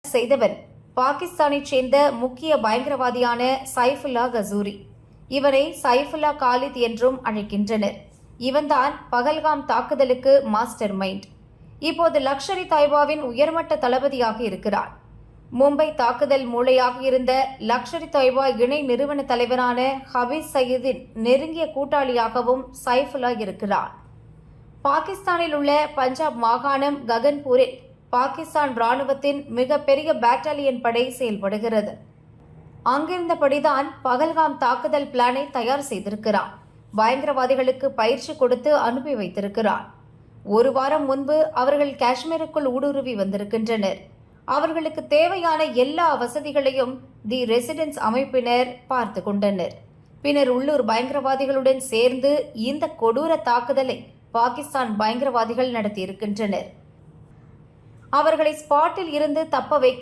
செய்தவன் பாகிஸ்தானைச் சேர்ந்த முக்கிய பயங்கரவாதியான சைஃபுல்லா கசூரி. இவனை சைஃபுல்லா காலித் என்றும் அழைக்கின்றனர். இவன்தான் பகல்காம் தாக்குதலுக்கு மாஸ்டர் மைண்ட். இப்போது லஷ்கர்-இ-தொய்பாவின் உயர்மட்ட தளபதியாக இருக்கிறார். மும்பை தாக்குதல் மூளையாக இருந்த லஷ்கர்-இ-தொய்பா இணை நிறுவன தலைவரான ஹபீஸ் சயீதின் நெருங்கிய கூட்டாளியாகவும் சைஃபுல்லா இருக்கிறார். பாகிஸ்தானில் உள்ள பஞ்சாப் மாகாணம் ககன்பூரில் பாகிஸ்தான் ராணுவத்தின் மிகப்பெரிய பேட்டாலியன் படை செயல்படுகிறது. அங்கிருந்தபடிதான் பகல்காம் தாக்குதல் பிளானை தயார் செய்திருக்கிறார். பயங்கரவாதிகளுக்கு பயிற்சி கொடுத்து அனுப்பி வைத்திருக்கிறார். ஒரு வாரம் முன்பு அவர்கள் காஷ்மீருக்குள் ஊடுருவி வந்திருக்கின்றனர். அவர்களுக்கு தேவையான எல்லா வசதிகளையும் தி ரெசிடென்ஸ் அமைப்பினர் பார்த்து கொண்டனர். பின்னர் உள்ளூர் பயங்கரவாதிகளுடன் சேர்ந்து இந்த கொடூர தாக்குதலை பாகிஸ்தான் பயங்கரவாதிகள் நடத்தியிருக்கின்றனர். அவர்களை ஸ்பாட்டில் இருந்து தப்ப வைக்க